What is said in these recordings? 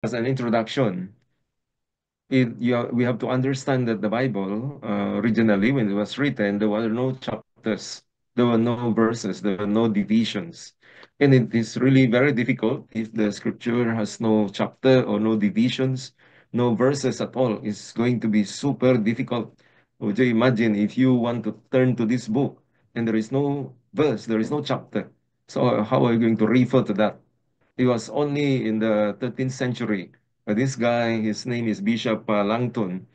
as an introduction, we have to understand that the Bible, originally, when it was written, there were no chapters, there were no verses, there were no divisions. And it is really very difficult if the scripture has no chapter or no divisions, no verses at all. It's going to be super difficult. Would you imagine if you want to turn to this book and there is no verse, there is no chapter? So how are you going to refer to that? It was only in the 13th century. This guy, his name is Bishop Langton.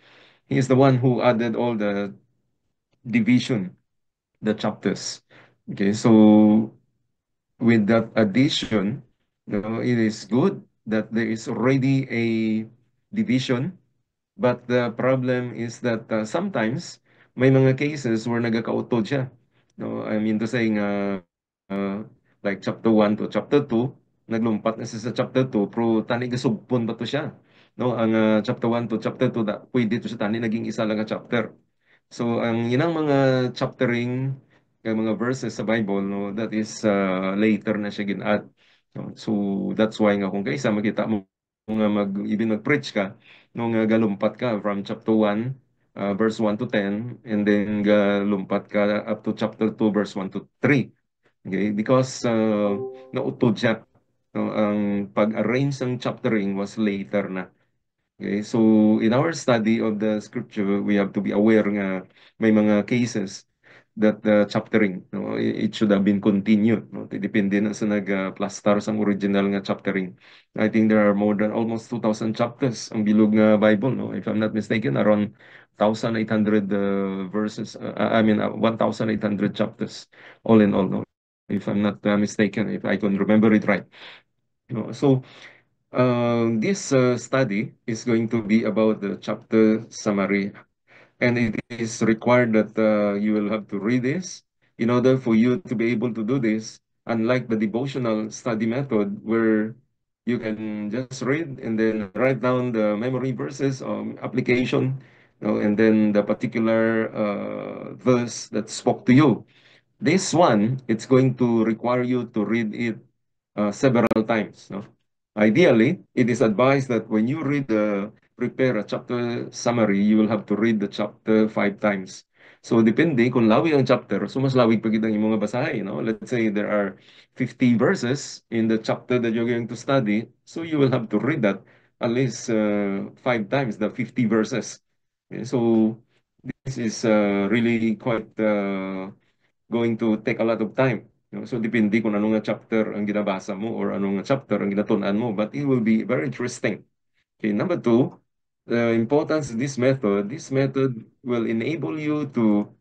He is the one who added all the division, the chapters. Okay, so with that addition, it is good that there is already a division. But the problem is that sometimes may mga cases where nagakautod siya. No, I mean to saying like chapter 1 to chapter 2, naglumpat na siya sa chapter 2, pero tani gasugpon ba to siya? No, ang chapter 1 to chapter 2 pwede to siya tani naging isa lang nga chapter. So ang inang mga chaptering mga verses sa Bible, no, that is later na siya gin-add. No? So that's why nga kung kaysa makita mo nga even mag-preach ka nung galumpat ka from chapter 1 verse 1 to 10, and then galumpat ka up to chapter 2 verse 1 to 3. Okay, because nautod siya. No, ang pag-arrange ng chaptering was later na. Okay, so in our study of the scripture, we have to be aware nga may mga cases that the chaptering, no, it should have been continued. No? Depende na sa nag-plastar sa original nga chaptering. I think there are more than almost 2,000 chapters ang bilog nga Bible. No? If I'm not mistaken, around 1,800 verses. I mean, 1,800 chapters, all in all. No? If I'm not mistaken, if I can remember it right. No? So this study is going to be about the chapter summary, and it is required that you will have to read this in order for you to be able to do this, unlike the devotional study method where you can just read and then write down the memory verses application, and then the particular verse that spoke to you. This one, it's going to require you to read it several times. No? Ideally, it is advised that when you prepare a chapter summary, you will have to read the chapter 5 times. So depende kung lawig ang chapter, so mas lawig pa ang imong basahin. No? Let's say there are 50 verses in the chapter that you're going to study, so you will have to read that at least 5 times, the 50 verses. Okay, so this is really quite going to take a lot of time. So depende kung anong nga chapter ang ginabasa mo or anong nga chapter ang ginatunan mo, but it will be very interesting. Okay, number two, the importance of this method will enable you to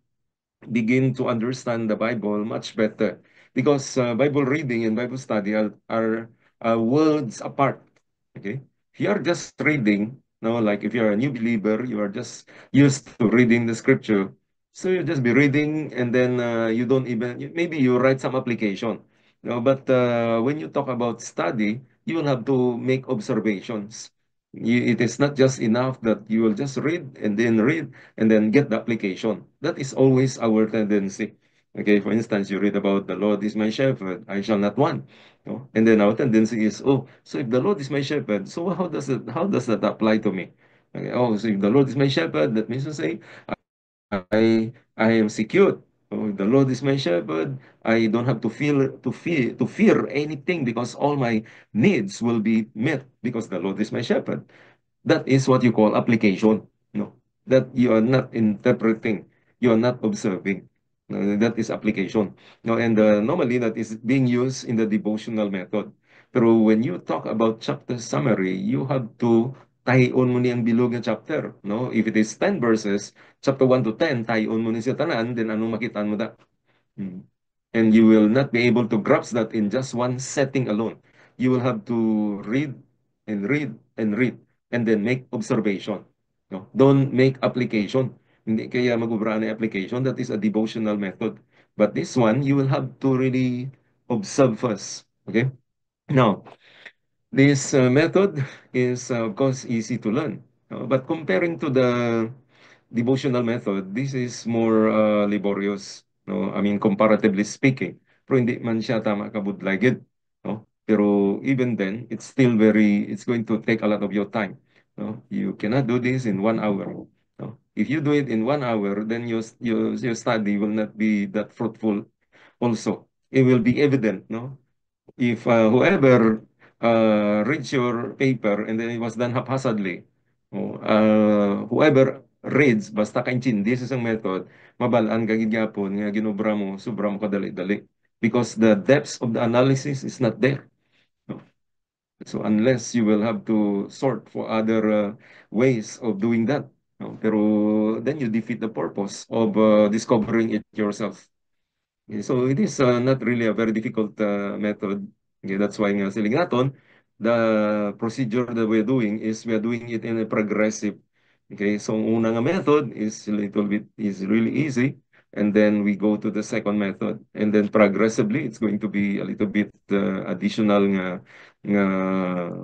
begin to understand the Bible much better, because Bible reading and Bible study are worlds apart. Okay, if you are just reading, no, like if you're a new believer, you are just used to reading the scripture, so you just be reading and then you don't even maybe you write some application. No, but when you talk about study, you will have to make observations. It is not just enough that you will just read and then get the application. That is always our tendency. Okay, for instance, you read about the Lord is my shepherd, I shall not want. No? And then our tendency is, oh, so if the Lord is my shepherd, so how does that apply to me? Okay, oh, so if the Lord is my shepherd, that means to say I am secured. Oh, if the Lord is my shepherd, I don't have to fear anything, because all my needs will be met because the Lord is my shepherd. That is what you call application. No, that you are not interpreting, you are not observing. No, that is application. No, and normally that is being used in the devotional method. Pero when you talk about chapter summary, you have to tahion mo ni ang bilog nga chapter. No, if it is 10 verses, chapter 1 to 10, tahion mo ni siya tanan, then anong makitaan mo da? Hmm. And you will not be able to grasp that in just one setting alone. You will have to read and read and read and then make observation. No? Don't make application. Hindi kaya magubra na application. That is a devotional method. But this one, you will have to really observe first. Okay? Now, this method is, of course, easy to learn. But comparing to the devotional method, this is more laborious. No? I mean, comparatively speaking. Pero hindi man siya tama kabudlay gid. No? Pero even then, it's going to take a lot of your time. No? You cannot do this in 1 hour. No? If you do it in 1 hour, then your study will not be that fruitful also. It will be evident, no? If whoever reads your paper and then it was done haphazardly, whoever reads, basta kaintindi sa isang method, mabalaan ka gyapon nga ginobra mo, sobra mo kadali-dali. Because the depths of the analysis is not there. No? So unless you will have to sort for other ways of doing that. No? Pero then you defeat the purpose of discovering it yourself. Okay, so it is not really a very difficult method. Okay, that's why nga siling naton, the procedure that we're doing is we are doing it in a progressive. Okay, so ang una nga method is a little bit is really easy, and then we go to the second method, and then progressively it's going to be a little bit additional nga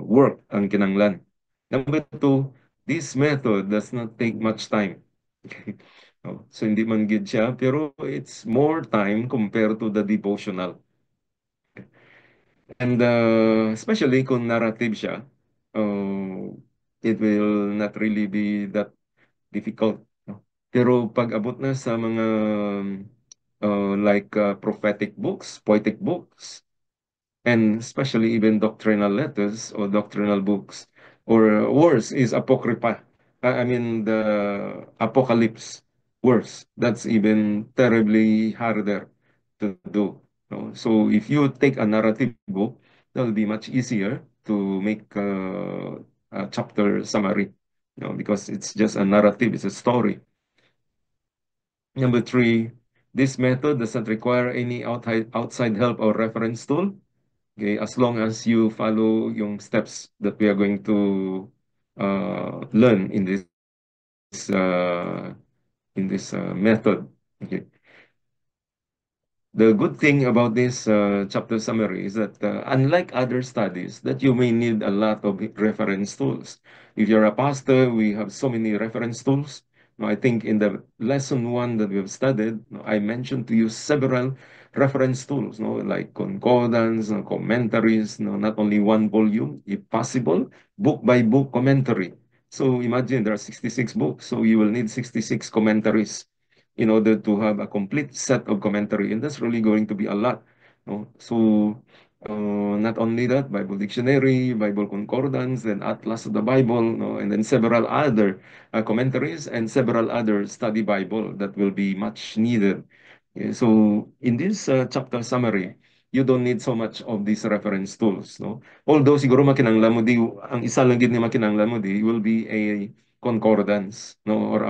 work ang kinanglan. Number two, this method does not take much time. Okay. Oh, so hindi man gid siya, pero it's more time compared to the devotional. And especially kung narrative siya, it will not really be that difficult. No? Pero pag abot na sa mga like prophetic books, poetic books, and especially even doctrinal letters or doctrinal books, or worse is apocrypha. I mean the apocalypse worse. That's even terribly harder to do. No? So if you take a narrative book, that'll be much easier to make a chapter summary. Because it's just a narrative, it's a story. Number three, this method doesn't require any outside help or reference tool. Okay, as long as you follow yung steps that we are going to learn uh, in this method. Okay. The good thing about this chapter summary is that unlike other studies, that you may need a lot of reference tools. If you're a pastor, we have so many reference tools. Now, I think in the lesson one that we've studied, I mentioned to you several reference tools, like concordance, commentaries, not only one volume, if possible, book by book commentary. So imagine there are 66 books, so you will need 66 commentaries in order to have a complete set of commentary, and that's really going to be a lot. No? So not only that, Bible dictionary, Bible concordance, then Atlas of the Bible, no? And then several other commentaries and several other study Bible that will be much needed. Okay, so in this chapter summary, you don't need so much of these reference tools, no? Although siguro makinanglan mo di ang isa lang gid ni makinanglan mo di will be a concordance, no,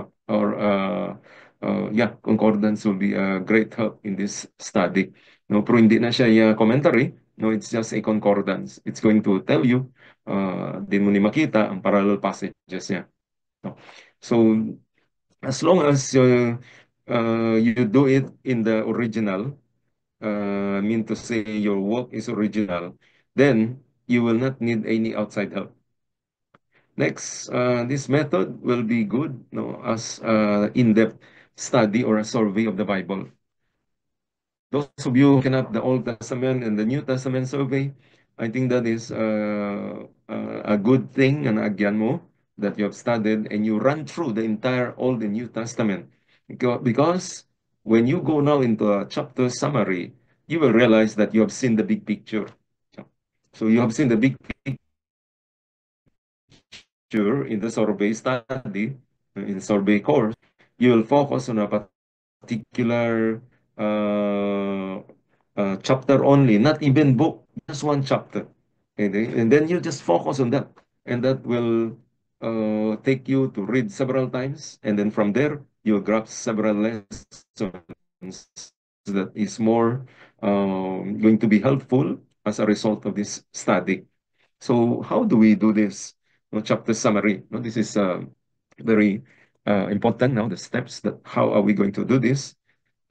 yeah, concordance will be a great help in this study. No, pero hindi na siya commentary. No, it's just a concordance. It's going to tell you, din mo ni makita ang parallel passages niya. No? So, as long as you do it in the original, I mean to say your work is original, then you will not need any outside help. Next, this method will be good, no, as in-depth study or a survey of the Bible. Those of you who can have the Old Testament and the New Testament survey, I think that is a good thing and agyan mo that you have studied and you run through the entire Old and New Testament. Because when you go now into a chapter summary, you will realize that you have seen the big picture. So you have seen the big picture in the survey study, in survey course. You will focus on a particular chapter only, not even book, just one chapter. And then you just focus on that. And that will take you to read several times. And then from there, you'll grab several lessons that is more going to be helpful as a result of this study. So how do we do this? No, chapter summary. No, this is very important now, the steps that how are we going to do this?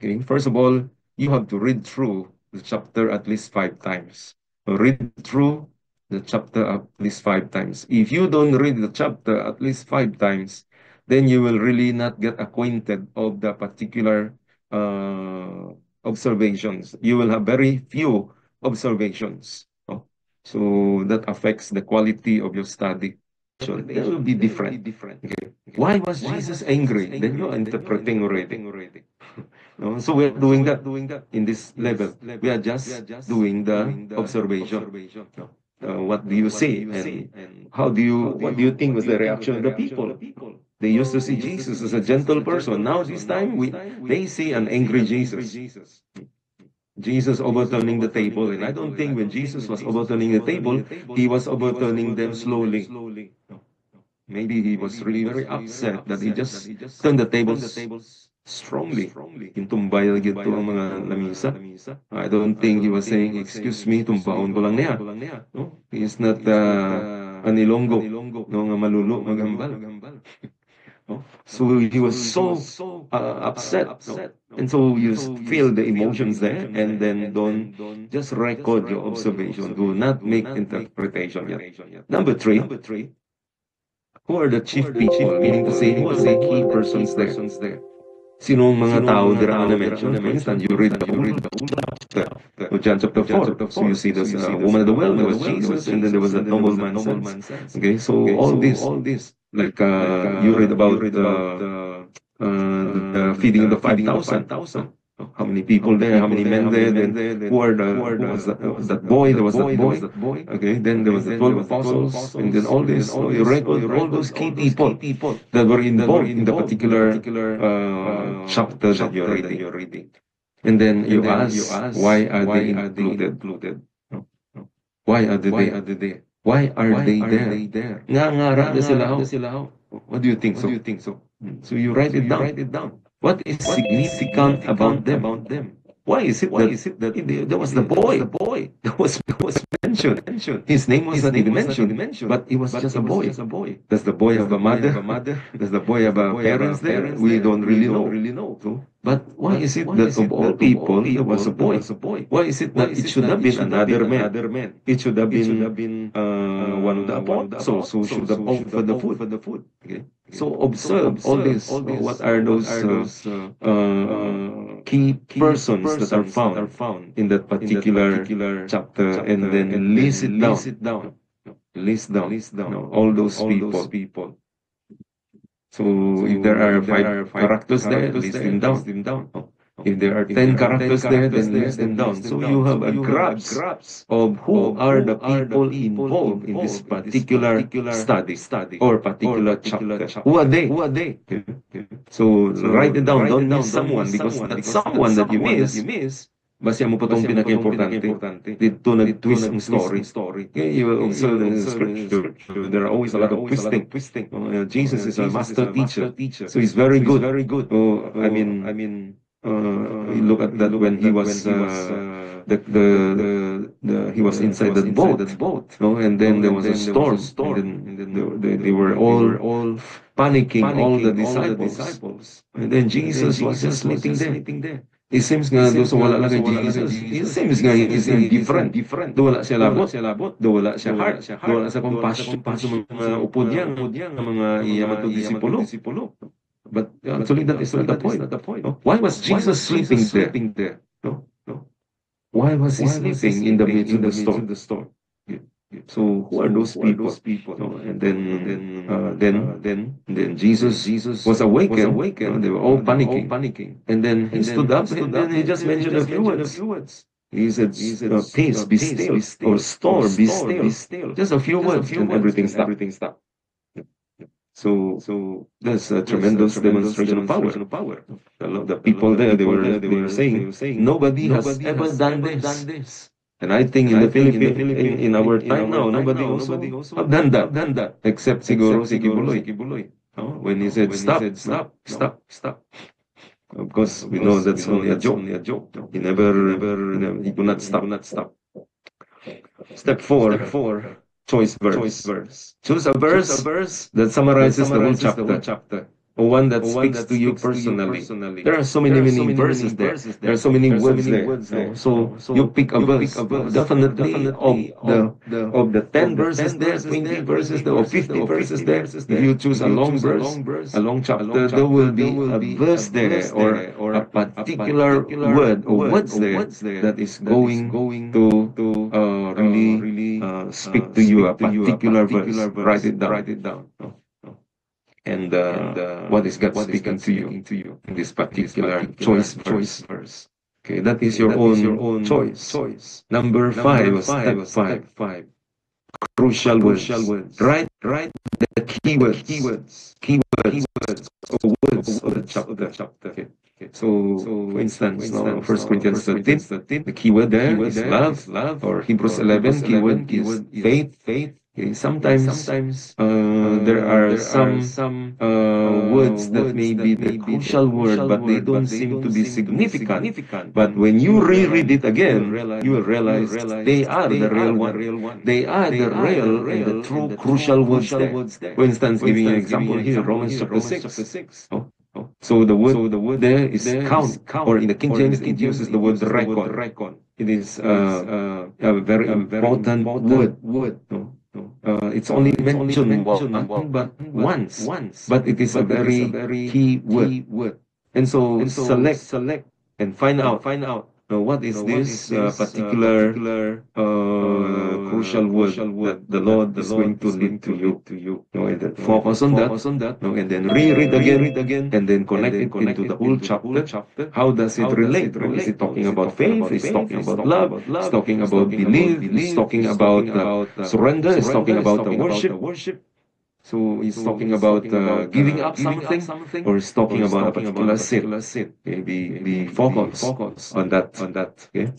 Okay, first of all, you have to read through the chapter at least 5 times. Read through the chapter at least 5 times. If you don't read the chapter at least 5 times, then you will really not get acquainted of the particular observations. You will have very few observations. No? So that affects the quality of your study. That will be different. Okay. Why was Jesus angry? Then you're interpreting already. No? So we're doing that in this level. We are just doing the observation. No? What do you say? And what do you think was the reaction of the people? They used to see Jesus as a gentle person. Now this time they see an angry Jesus. Jesus overturning the table. And I don't think when Jesus was overturning the table, he was overturning them slowly. No. Maybe he was really very upset that he just turned the tables strongly. Tumbay gito ang mga lamisa. I don't think he was saying, excuse me, tumbahon ko lang niya. No? He is not anilonggo. No, nga malulo, magambal. No? So he was so upset. No? And so you feel the emotions there, and then don't just record your observation. Do not make interpretation yet. Number three, who are the chief people? Meaning to say, who are the key persons there? Sinong mga tao dira na mention? For instance, you read the whole chapter of John chapter 4. So you see this woman at the well, there was Jesus, and then there was a nobleman's sons. Okay, so all this, like you read about the feeding of the 5,000. How many people there? How many men there? Then who was that boy? There was that boy. Okay, then there was the 12 apostles, and then all this. So you record all those key people that were involved in the particular chapter that you're reading. And then you ask, why are they included? No? Why are they there? Why are they there? Nga sila ho. What do you think so? So you write it down. What is significant about them? Why is it that there was the boy that was mentioned? His name was not even mentioned, but he was just a boy. Does the boy have a mother? Does the boy have a parents there? We don't really know. So, but why is it that of all people there was a boy? Why is it that it should have been another man? It should have been one of the apostles who should have offered the food. Okay. So observe all this. What are those key persons that are found in that particular chapter, and then list it down. List down all those people. So if there are 5 characters there, list them down. If there are 10 characters there, then list them down. So you have a grasp of who are the people involved in this particular study or particular chapter. Who are they? So write it down. Don't miss someone, because that someone that you miss, basta mo pa itong pinaka-importante. Dito nag-twist ang story. Okay, you will observe in the scripture, there are always a lot of twisting. Jesus is a master teacher, so he's very good. Oh, I mean, you look at that when he was he was inside the boat, no? And then there was a storm, and then they were all panicking, all the disciples. And then Jesus was just sleeping there. It seems nga doon sa wala lang kay Jesus, it seems nga he is indifferent. Doon wala siya labot, doon wala siya heart, doon wala siya compassion sa mga upod niya, mga iyamatong disipulo. But actually that is not the point. No? Why was Jesus sleeping there? No? Why was he sleeping in the midst of the storm? So who are those people? No? And then Jesus was awakened. They were all panicking. And then he stood up, and then he just mentioned a few words. He said, peace, be still, or storm, be still. Just a few words, and everything stopped. So that's a tremendous demonstration of power. The people there, they were saying, nobody has ever done this. And I think in the Philippines, in our time now, nobody also have done that, except siguro si Kibuloy. When he said, stop. Of course, we know that's only a joke. He could not stop. Step 4. Choice verse. Choose a verse that summarizes the whole chapter. Or one that speaks to you personally. There are so many verses there. There are so many words there. So you pick a verse. Definitely of the 10 verses there, 20 verses there, or 50 verses there. If you choose a long verse, a long chapter, there will be a verse there, or a particular word or words there that is going to really speak to you a particular verse, write it down. No? And what is God speaking to you in this particular choice verse? Okay, that is your own choice. Number 5 was step 5. Crucial words. Write the keywords or words of the chapter. Okay. So, for instance, now 1 Corinthians 13, the keyword there is love, or Hebrews 11, keyword is faith. Okay. Sometimes there are some words that may be the crucial word, but they don't seem to be significant. But when you reread it again, you will realize they are the real one. They are the real and the true crucial words there. For instance, giving an example here, Romans chapter 6. So the word there is count, or in the King James it uses the word reckon. It is a very important word. No? It's only mentioned once, but it is a very key word. And so select and find out. Now, what is this particular crucial word that the Lord is going to lead to you? And then focus on that. And then reread again, and then connect it into the whole chapter. How does it relate? Is it talking about faith? Is it talking about love? It's talking about belief? It's talking about surrender? It's talking about the worship? So he's talking about giving up something, or he's talking about a particular sin. Okay, be focused on that. Okay.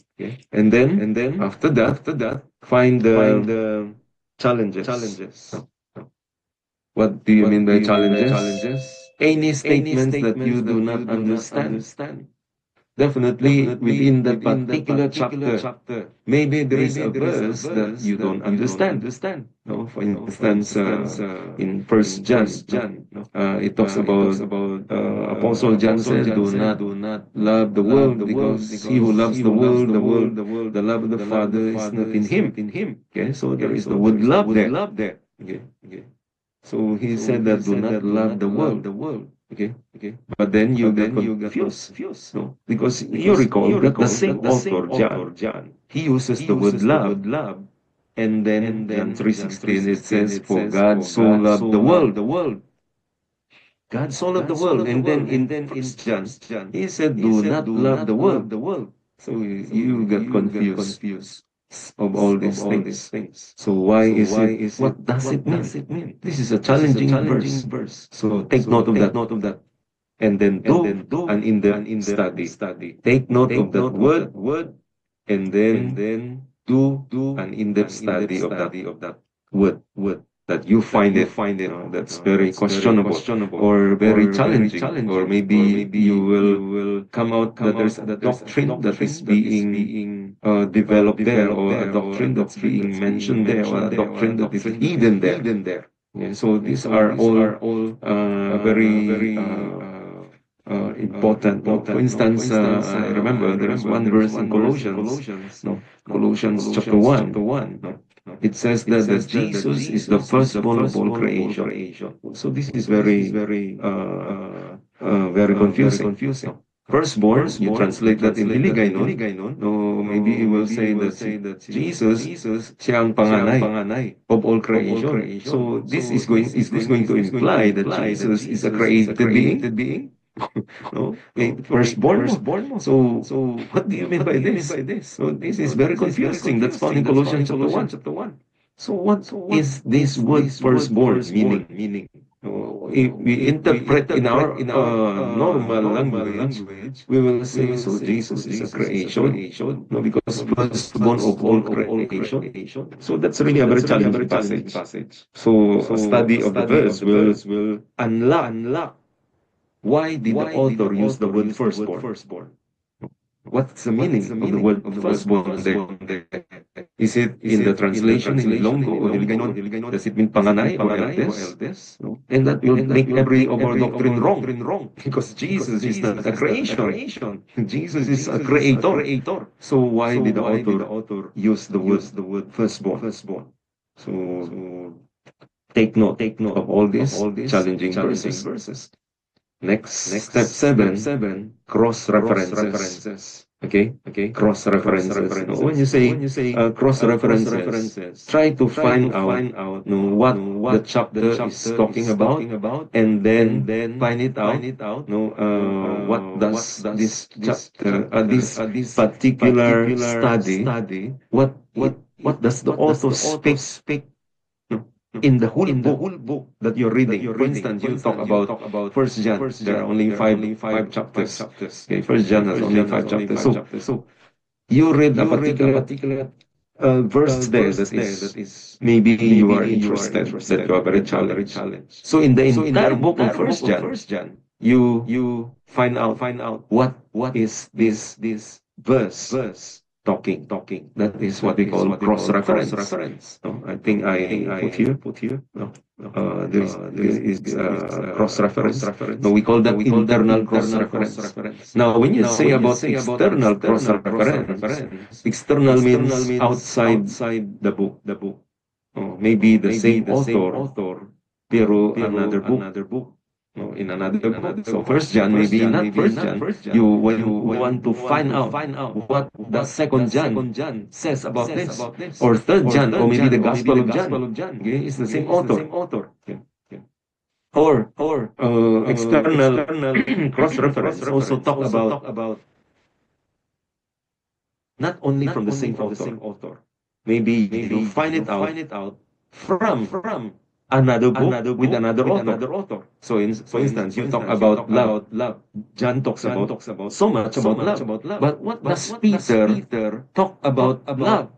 And then after that, find the challenges. What do you mean by challenges? Any statements that you do not understand. Definitely within that particular chapter, maybe there is a verse that you don't understand. No? For instance, in First John, it talks about Apostle John says, "Do not love the world, because he who loves the world, the love of the Father is not in him." Okay, so there is the word love there. Okay. So he said that do not love the world. Okay. But then you get confused. No? Because you recall that the same author, John, he uses the word love. And then John 3:16, it says, "For God so loved the world." God so loved the world. And then in First John, he said, "Do not love the world." So you get confused of all these things. So why is it? What does it mean? This is a challenging verse. So take note of that. And then do an in-depth study. Take note of that word, and then do an in-depth study of that word that you find it that's very questionable or very challenging, or maybe you will come out that there's a doctrine that is being developed there, or a doctrine that's being mentioned there, or a doctrine that is hidden there. Yeah, so these are all very important. For instance, I remember there is one verse in Colossians, Colossians chapter 1. It says that Jesus is the firstborn of all creation. So this is very confusing. Firstborn, you translate that in Hiligaynon. No, maybe you will say that Jesus, siya ang panganay of all creation. So this is going to imply that Jesus is a created being. No? Firstborn. So what do you mean by this? So this is very confusing. That's found in Colossians chapter 1. So what is this word firstborn meaning? If we interpret in our normal language, we will say, so Jesus is a creation. No, because firstborn of all creation. So that's really a very challenging passage. So a study of the verse will unlock why did the author use the word firstborn. What's the meaning of the word firstborn there? Is it in the translation in Ilonggo or Hiligaynon? Does it mean panganay or eldest? No? And that will make every of our doctrine wrong. Because Jesus is not a creation. Jesus is a creator. So why did the author use the word firstborn? So take note of all these challenging verses. Next, step 7, cross references. Okay, cross references. No, when you say cross references, try to find out, what the chapter is talking about, and then find it out. What does this chapter, this particular study, what does the author speak, no, in the whole book that you're reading? For instance, you talk about First John. There are only five chapters. Okay, First John has only five chapters. So you read a particular verse there that is maybe you are interested, that you are very challenged. So in the entire book of First John, you find out what is this verse talking. That is what we call cross reference. No, I think I put here. No, there is cross reference. No, we call that internal cross reference. Now, when you say about external cross reference, external means outside the book. Maybe the same author, pero another book. No, in another book. So First John, maybe not First John. You when you want to find out what the Second John says about this, or Third John, or maybe the Gospel of John. Okay, it's the same author. Okay. Or external cross reference also talk about not only from the same author. Maybe you find it out from another book with another author. So, for instance, you talk about love. John talks about so much about love. But what does Peter talk about love?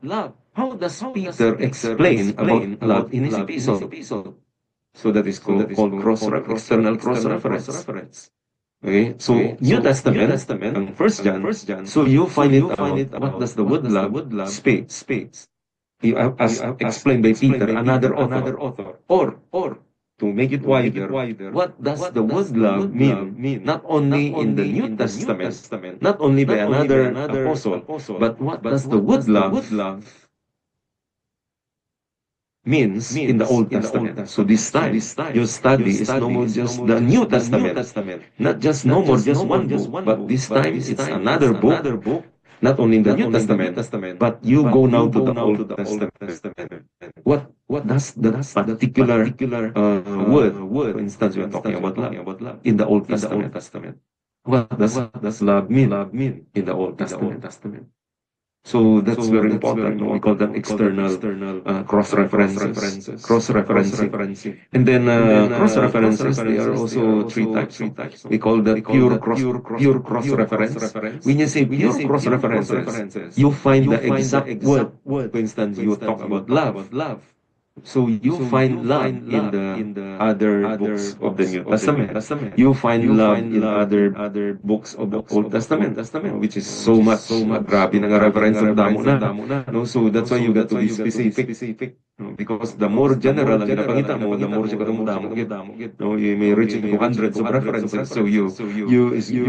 How does Peter explain about love in his epistle? So that is called external cross reference. Okay, so New Testament and First John. So you find it out what does the word love speaks. As explained by Peter, another author. Or to make it wider, what does the word love mean? Not only in the New Testament, not only by another apostle, but what does the word love means in the Old Testament. So this time, your study is no more just the New Testament, not just no more just one book, but this time it's another book, not only in the New Testament, but you go now to the Old Testament. What does the particular word, for instance, we are talking about love in the Old Testament. What does love mean in the Old Testament? So that's very important. We call them external cross-references. Cross-referencing. And then cross-references, they are also three types. We call that pure cross-reference. When you say pure cross-references, you find the exact word. For instance, you talk about love. So you find love in the other books of the New Testament. You find love in other books of the Old Testament, which is so much. Grabe na nga reference ang damo na. No? So that's why you got to be specific. No? Because the more general ang ginapakita mo, the more siya damo. No? You may reach into hundreds of references. So you're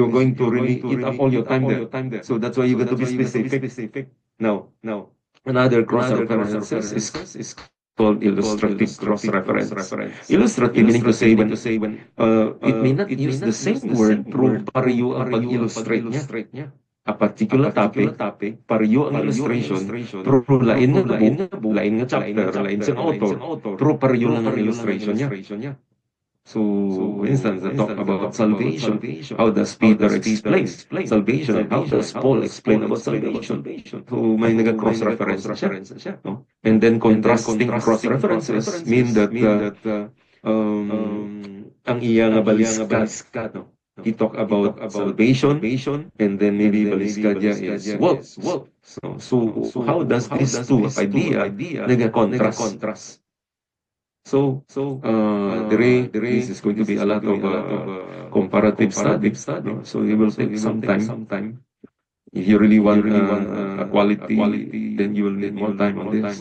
going to really eat up all your time there. So that's why you got to be specific. Now, another cross-references is called illustrative cross-reference. Illustrative meaning to say when it may not use the same word, pero pareho ang pag-illustrate niya. A particular topic, pareho ang illustration, pero lain nga book, lain nga chapter, lain sa author, pero pareho lang ang illustration niya. So, for instance, I talk about salvation. How does Peter explain salvation? How does Paul explain about salvation? So, may nag-cross-reference siya. No? And then contrasting cross-references mean that ang iya nga baliskat, no? He talk about salvation, and then maybe baliskad niya is works. So how does these two idea nag-contrast? So, this is going to be a lot of comparative study. So it will take some time. If you really want a quality, then you will need more time on this.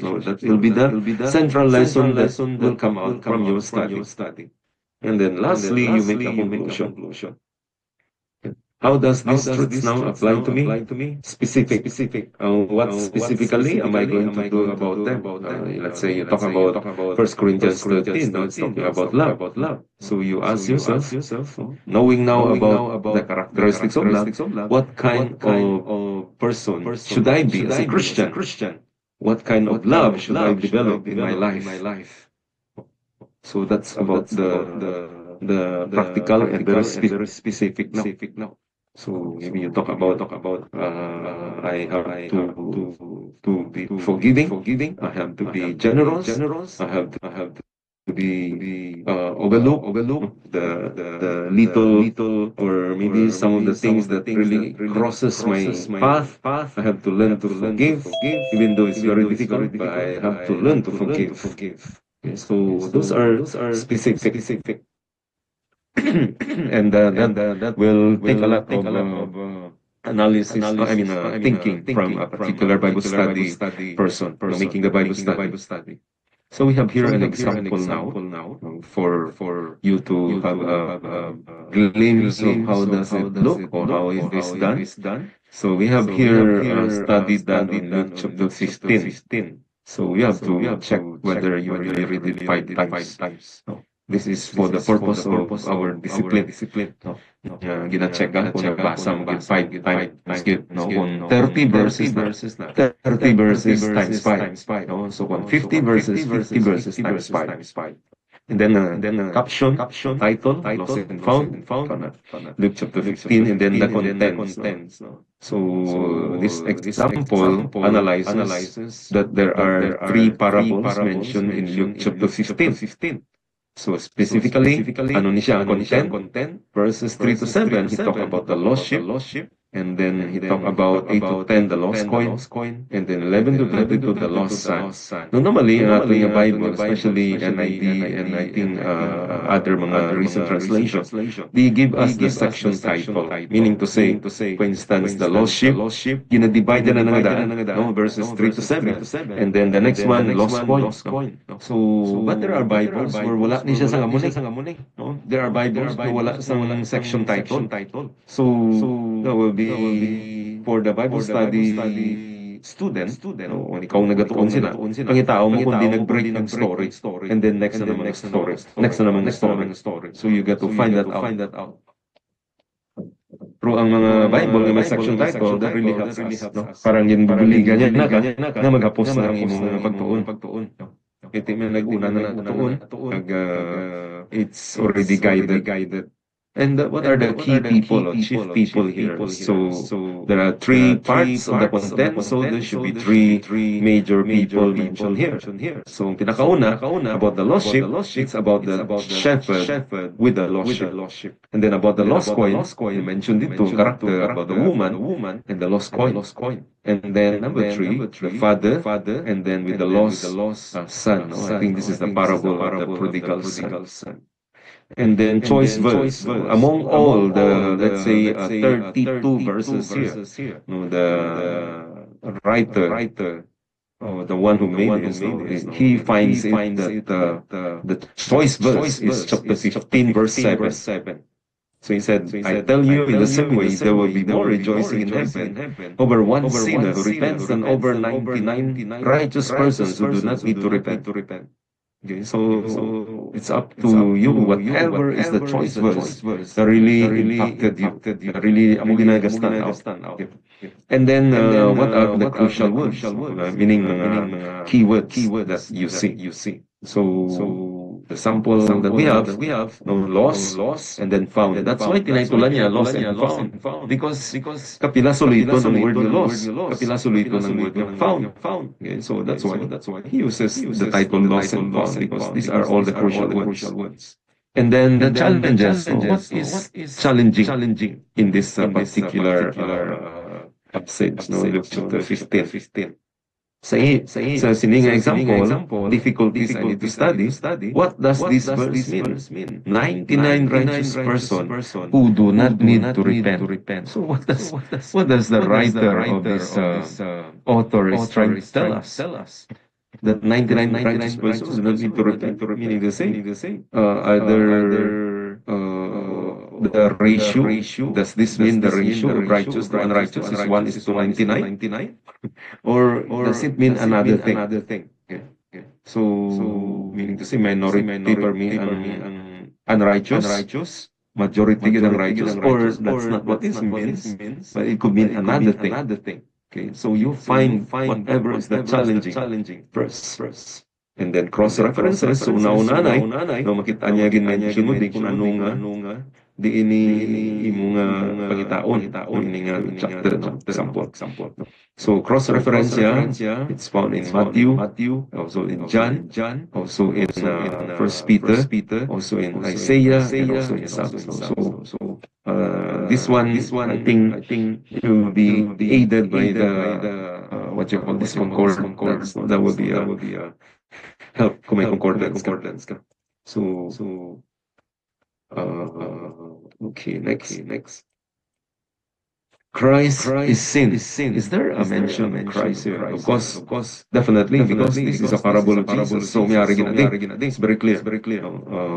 So that will be the central lesson that will come out from your study. And then lastly, you make a conclusion. How does these truths now apply to me? Specific. What specifically am I going to do about them? Let's say you talk about 1 Corinthians 13. Now it's talking about love. So you ask yourself, knowing now about the characteristics of love, what kind of person should I be as a Christian? What kind of love should I develop in my life? So that's about the practical and very specific now. So maybe you talk about I have to be forgiving. I have to be generous. I have to be overlook the little or maybe some of the things that really crosses my path. I have to learn to forgive, even though it's very difficult. But I have to learn to forgive. Okay, so those are specific. And that will take a lot of analysis, I mean, thinking from a particular Bible study person, making the Bible study. So we have here an example now for you to have a glimpse of how does it look or how is this done. So we have here a study done in Luke chapter 15. So we have to check whether you already read it 5 times. No. This is for the purpose of our discipline. No? Gina-check kung nabasa mo gid 5 times gid, no? Kung 30 verses na, 30 verses times 5. No? So kung 50 verses times 5. And then caption, title, lost and found, Luke chapter 15, and then the contents. No? So this example analyzes that there are 3 parables mentioned in Luke chapter 15. So specifically, ano ni siya, content, verses 3 to 7, he talked about the lost sheep, and then he talked about 8 to 10, the lost coin, and then 11 to 22, the lost son. No, normally, ang ating Bible, especially NIV and I think other mga recent translations, they give us the section title, meaning to say, for instance, the lost sheep, ginadivide na nangada, no, verses 3 to 7, and then the next one, lost coin. So, but there are Bibles where wala ni siya sa ngamuning, no? There are Bibles where wala sa section title. So, that will be for the Bible study student, no? Kung ikaw nagatuon sila, ang itao mo kundi nag-break ng story, and then next na naman ng story. So you get to find that out. Pero ang mga Bible na may section title, that really helps us, no? Parang yung bubuligan niya na maghapos na ang imong pagtuon. Ito may nag-una na natuon, it's already guided. And what are the key people or chief people here? So there are 3 parts of the content, so there should be 3 major people mentioned here. So pinakauna, about the lost sheep, it's about the shepherd with the lost sheep. And then about the lost coin, you mentioned it to character about the woman and the lost coin. And then number 3, the father, and then with the lost son. I think this is the parable of the prodigal son. And then choice verse. Among all the, let's say, 32 verses here, no, the writer, the one who made it, he finds it that the choice verse is chapter 15, verse 7. So he said, I tell you, in the same way, there will be more rejoicing in heaven over one sinner who repents than over 99 righteous persons who do not need to repent. Okay, so it's up to you, whatever is the choice verse that really impacted you, really amo ginagastan out. Okay. And then what are the crucial words, meaning mga keywords that you see. So the sample that we have, no, lost and then found. That's why tinaytulan niya lost and found. Because kapila solito ng word na lost, kapila solito ng word na found. Okay, so that's why he uses the title lost and found, because these are all the crucial words. And then the challenges. What is challenging in this particular passage, no, Luke chapter 15. Sa sining example, difficulties I need to study. What does this verse mean? 99 righteous person who do not need to repent. So what does the writer of this author is trying to tell us? That 99 righteous persons do not need to repent, meaning the same. Either the ratio. Does this mean the ratio of righteous to unrighteous is 1:99? Or does it mean another thing? Okay. So, meaning to say minority permi ang unrighteous, majority gid ang righteous, or that's not what this means, but it could mean another thing. Okay, so you find whatever is the challenging verse. And then cross-references, so una-unanay, no, makita niya gin-mention mo di kung anong di ini imong pangitaon ini nga chapter, no, example. So cross-reference it's found in Matthew, also in John, also in First Peter, also in Isaiah, and also in Psalms. So this one I think it will be aided by the what you call this concordance. That will be a help kung may concordance ka. So okay, next. Christ is sin. Is there a mention of Christ here? Of course, definitely, because this is a parable of Jesus. So, it's very clear.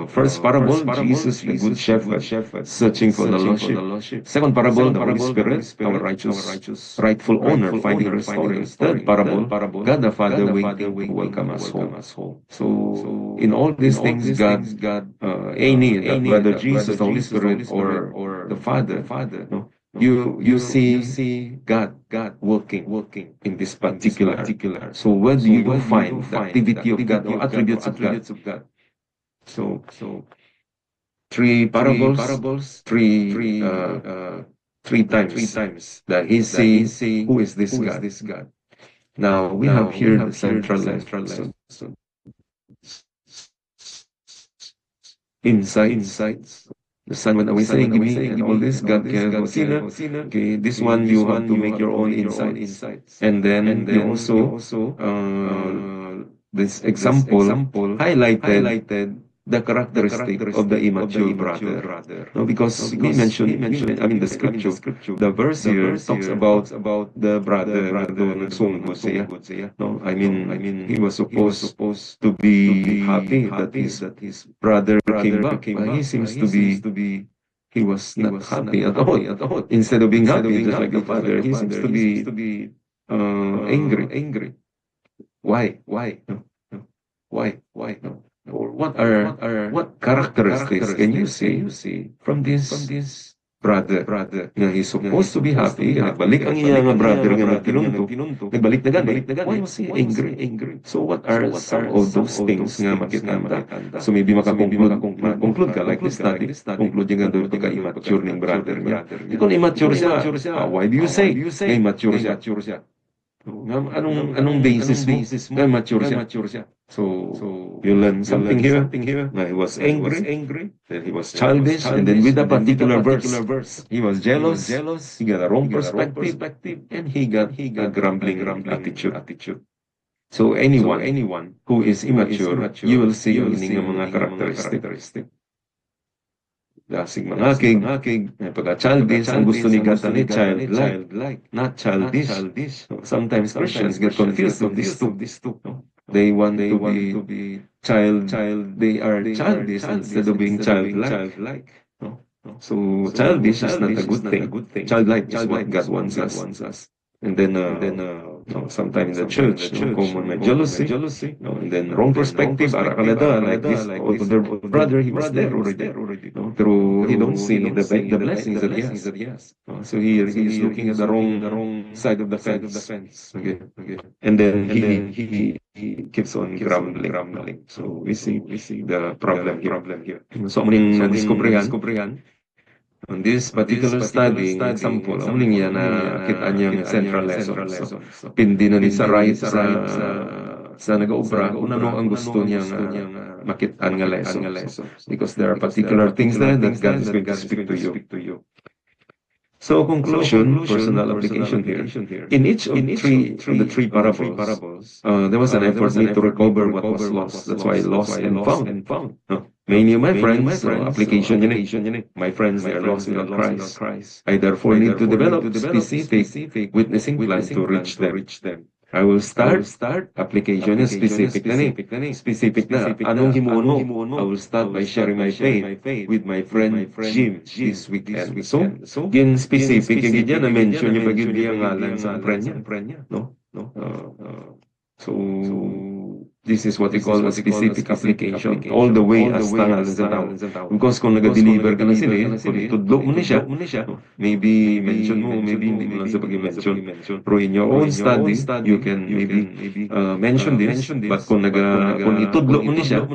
First parable, Jesus, the good shepherd, searching for the lost sheep. Second parable, the Holy Spirit, our righteous, rightful owner, finding restorers. Third parable, God the Father waiting to welcome us home. So, in all these things, God, any, whether Jesus, the Holy Spirit, or the Father, no? You see God working in this particular. So where do you find the activity of God or attributes of God? So three parables, three times that he say, who is this God? Now we have here the central insights. The Son went away saying, give me and all this, God cares about sinner. Okay, this one you have to make your own insights. And then you also, this example highlighted the characteristic of the immature brother. No, because he mentioned, I mean the scripture, the verse here talks about the brother no, I mean he was supposed to be happy that his brother came back, but he seems to be he was not happy at all. Instead of being happy, just like the father, he seems to be angry. Why? No? Why? No? Or what characteristics can you see from this brother na he's supposed to be happy, nagbalik ang iyang brother nga tinunto, nagbalik na gani, why was he angry? So what are some of those things nga makita? So maybe makakonclude ka like this study, conclude nga doon ka immature ng brother niya. Kung immature siya, why do you say na immature siya? Anong basis mo? Mature siya. So you learn something here. He was angry, then he was childish, and then with a particular verse, he was jealous, he got a wrong perspective, and he got a grumbling attitude. So anyone who is immature, you will see yung mga characteristic. Lasing mangakig, pagka-childish, ang gusto ni God ni childlike, not childish. Sometimes Christians get confused of these two. They want to be they are childish instead of being childlike. So childish is not a good thing. Childlike is what God wants us. And then sometimes in the church, common with jealousy, and then wrong perspective, like this, older brother, he was there already, through he don't see the blessings that he has. So he is looking at the wrong side of the fence. Okay. And then he keeps on grumbling. So we see the problem here. So muling diskubrihan. On this particular study, example, muling yan na kita niyang central lesson. So, pindi na ni sa right sa nag-obra, kung ano ang gusto niyang makitaan nga lesson. Because there are particular things there that God is going to speak to you. So conclusion, personal application here. In each of the three parables, there was an effort made to recover what was lost. That's why lost and found. Many of my friends, application yun. My friends, they are lost without Christ. I therefore need to develop specific witnessing plan to reach them. I will start application is specific na ni. Specific na. Anong himuon mo? I will start by sharing my faith with my friend Jim this weekend. So, gin specific, yung ganyan na-mention yung pag ang ngalan sa friend niya. No? So, this is what we call a specific application. All the way as tangalan sa tao. Because kung nag-deliver ka na sila, kung itudlo mo na siya, maybe mention mo, maybe hindi mo lang sa pag-mention. Pero in your own study, you can maybe mention this. But kung itudlo mo na siya,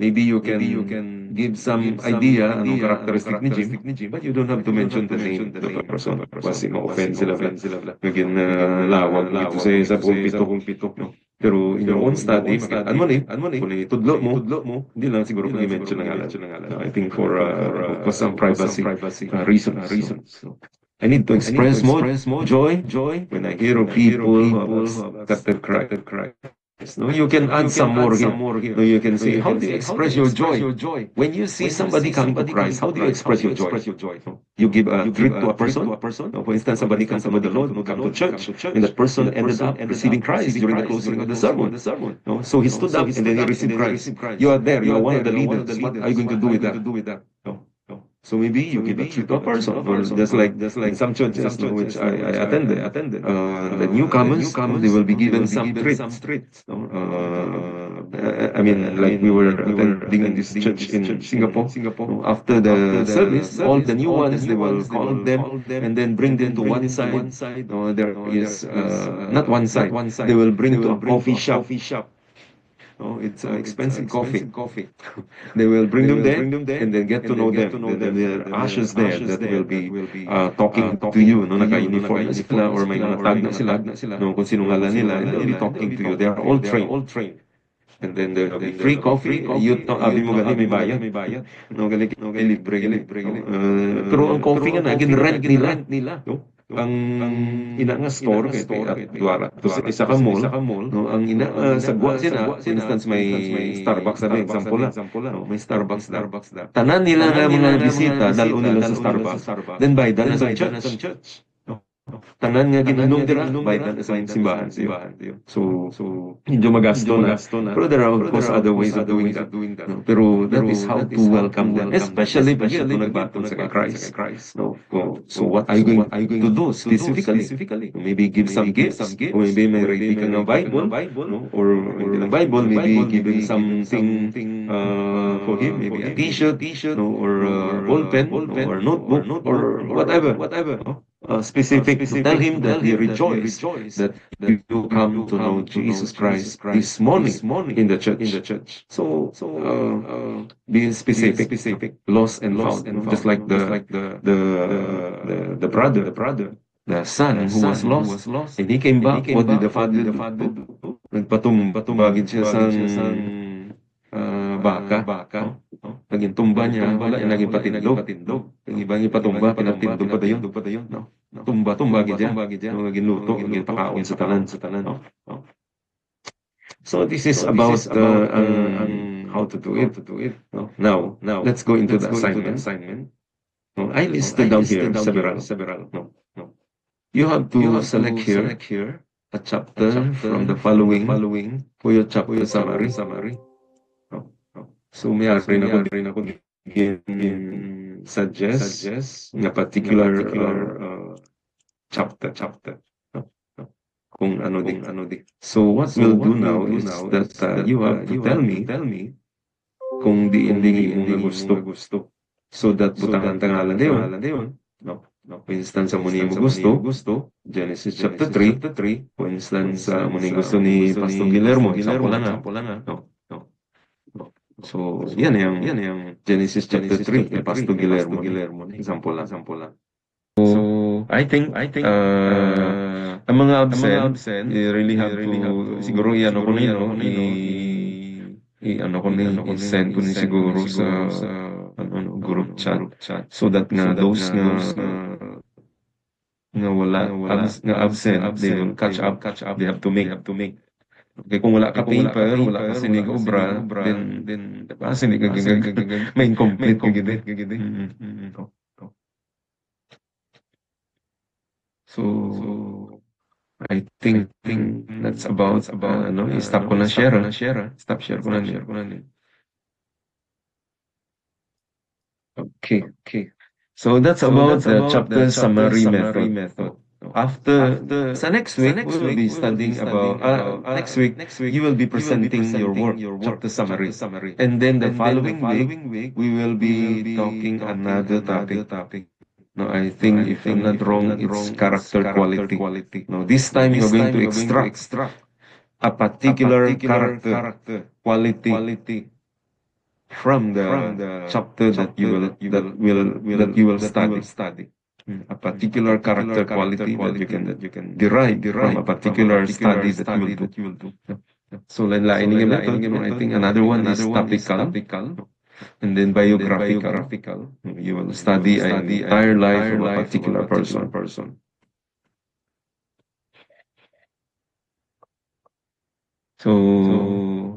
maybe you can give some idea anong characteristic ni Jim, but you don't have to mention the name of the person. Kasi ma-offend sila. Naging lawag dito sa pulpito. No? Pero in your own study, ano mo ni, kung itudlo mo, hindi lang siguro pag-mention ng ngalan. I think for some privacy reasons. So, I need to express more joy when I hear of people who have accepted Christ. No, you can add some more here. No, you can say, how do you express your joy? When you see somebody coming to Christ, how do you express your joy? No? You give a treat to a person. No, for instance, somebody comes to know the Lord, come to church, and that person ended up receiving Christ during the closing of the sermon. No? So he stood up and then he received Christ. You are there. You are one of the leaders. What are you going to do with that? No? So maybe you give a treat to a person, or just like in some churches which I attended, the newcomers, they will be given some treats. I mean, like we were attending this church in Singapore. After the service, all the new ones, they will call them and then bring them to one side. There is not one side. They will bring to a coffee shop. Oh, it's expensive coffee. They will bring them there and then get to know them. Then there are ushers there that will be talking to you. No, naka-uniform na sila or may mga tag na sila. No, kung sinong ngalan nila, and they'll be talking to you. They are all trained. And then there will be free coffee. You abi mo gani may bayad. No, gali libre. Pero ang coffee nga na gin-rent nila. No? Ang ina nga store kay at duara to sa isa ka mall, no, ang ina sa gwa sila, for instance may Starbucks na example no, may Starbucks tanan nila nga mga bisita dalo nila sa Starbucks, then by na sa church. Tanan nga ginanong dira bayad na sa simbahan. So medyo magasto na. Pero there are of course other ways of doing that. No? Pero that is how to welcome them, especially pag ito nagbatong sa Christ. No? So what are you going to do specifically? Maybe give some gifts, or maybe may reading ka ng Bible, no? Or hindi ng Bible, maybe giving something for him, maybe a t-shirt, no? Or ball pen, or notebook, or whatever. No? Specific to tell him that he rejoiced that you come to know Jesus Christ this morning in the church. So be specific, lost and found, just like the brother, the son who was lost, and he came back. What did the father do? Nagpatumbagin siya sa baka. Naging tumba niya, wala yung naging patindog. Yung ibang ipatumba, pinatindog pa dayon. No? Tumba gidya. Naging luto, naging pakaon sa tanan. No? So this is about how to do it. No? Now, let's go into the assignment. No? I listed down here several. No? You have to select here a chapter from the following for your chapter summary. So may rin ako suggest na particular chapter. Kung ano di. So what we'll do now is that you have to tell me kung di ending mo na gusto. So that butangan tangalan dayon. No. For instance, mo ni mo gusto, Genesis chapter 3. For instance, mo ni gusto ni Pastor Guillermo, example lang. No. So, yan yung Genesis chapter 3 kay Pastor Guillermo, example lang. So, I think ang mga absent, you really have to, siguro i-ano ko i-send ko siguro sa group chat, so that nga those nga wala, nga absent, they will catch up, they have to make. Okay, kung wala ka paper, wala ka sinig obra, then sinig may incomplete ka gid. So I think that's about, ano, i-stop ko na share, ah. Stop share ko na din. Okay. So that's about the chapter summary method. After, sa next week, we will be studying about, next week, you will be presenting your work, chapter summary. And then the following week, we will be talking another topic. No, I think if I'm not wrong, it's character quality. No, this time you're going to extract a particular character quality from the chapter that you will study. A particular character quality that you can derive from a particular study that you will do. So lain-lain nga method, no? I think another one is topical, and then biographical. You will study an entire life of a particular person. So,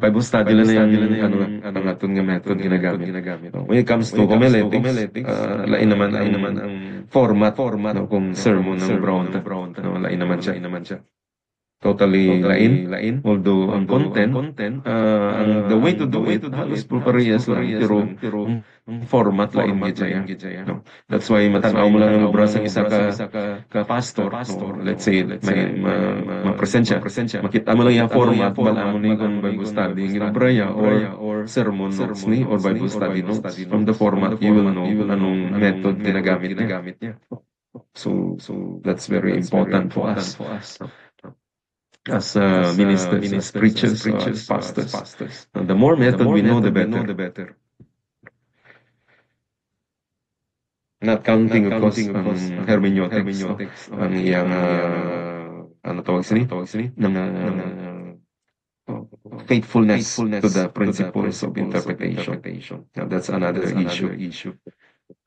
Bible study lang na yung ang aton nga method ginagamit. No? When it comes to homiletics, lain naman ang format, no? Kung sermon ng Brown, no? Lain naman siya. Totally lain. Although ang content, the way to do it, halos parehas lang. Pero ang format lain gid siya. No? That's why matanaw mo lang ang obra sa isa ka pastor. No? Let's say, may ma-present siya. Makita mo lang yung format, bala mo ni kung Bible study yung ginobra niya or sermon notes ni or Bible study notes. From the format, you will know anong method ginagamit niya. So that's very important for us. As ministers, as preachers, as pastors. The more method we know, the better. Not counting, of course, hermeneutics. Ang iyang, ano tawag sini? Faithfulness to the principles of interpretation. Now, that's another issue.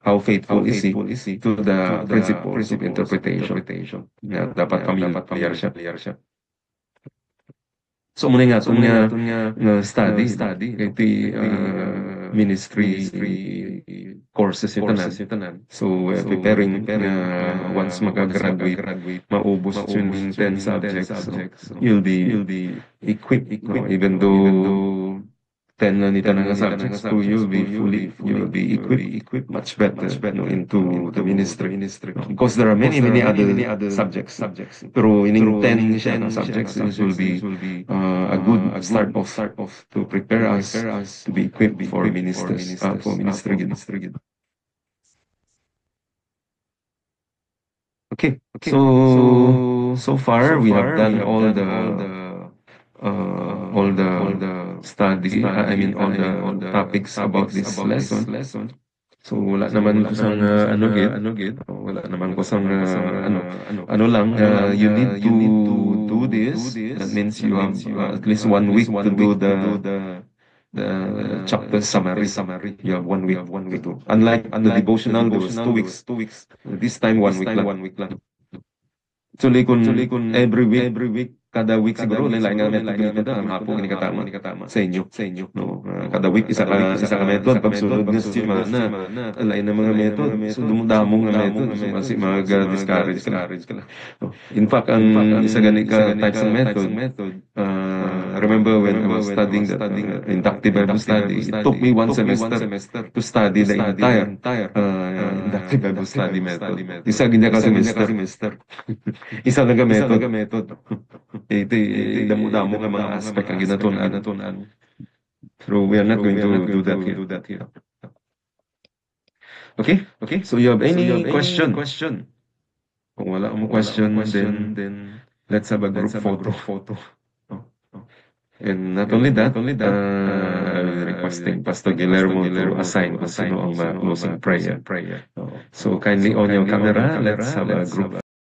How faithful is he to the principles of interpretation? Dapat familiar siya. So muna nga study kay ministry courses yung tanan. So preparing once maka-graduate, maubos yung 10 subjects. You'll be equipped, no? Even though 10 na nito nga subjects, so you'll be equipped much better, no, into the ministry. Because there are many other subjects. Pero ining 10 siya na subjects, this will be a good start off to prepare us to be equipped for ministers, for ministry. Okay. So far we have done all the study, all the topics about this lesson. So wala naman ko sang wala naman ko sang ano lang, you need to do this. That means you have at least 1 week to do the chapter summary. You have 1 week to do. Unlike the devotional, there was 2 weeks. This time 1 week lang. Actually, kung every week, kada week siguro, lain nga method ang hapong ginikatama sa inyo. No? Kada week, isa ka method. Pag sunod nga semana, lain na mga method. So, dumudamo nga method. So, kasi discourage ka lang. No? In fact, ang isa gani ka types ng method, remember when I was studying the inductive Bible study, it took me 1 semester to study the entire inductive Bible study method. Isa gina ka semester. Isa lang ka method. Ito, damo-damo nga mga aspect ang ginatunan. So we are not going to do that here. Okay? So you have any question? Kung wala mo question, then let's have a group photo. And not only that, requesting Pastor Guillermo to assign kung sino ang closing prayer. So kindly on your camera, let's have a group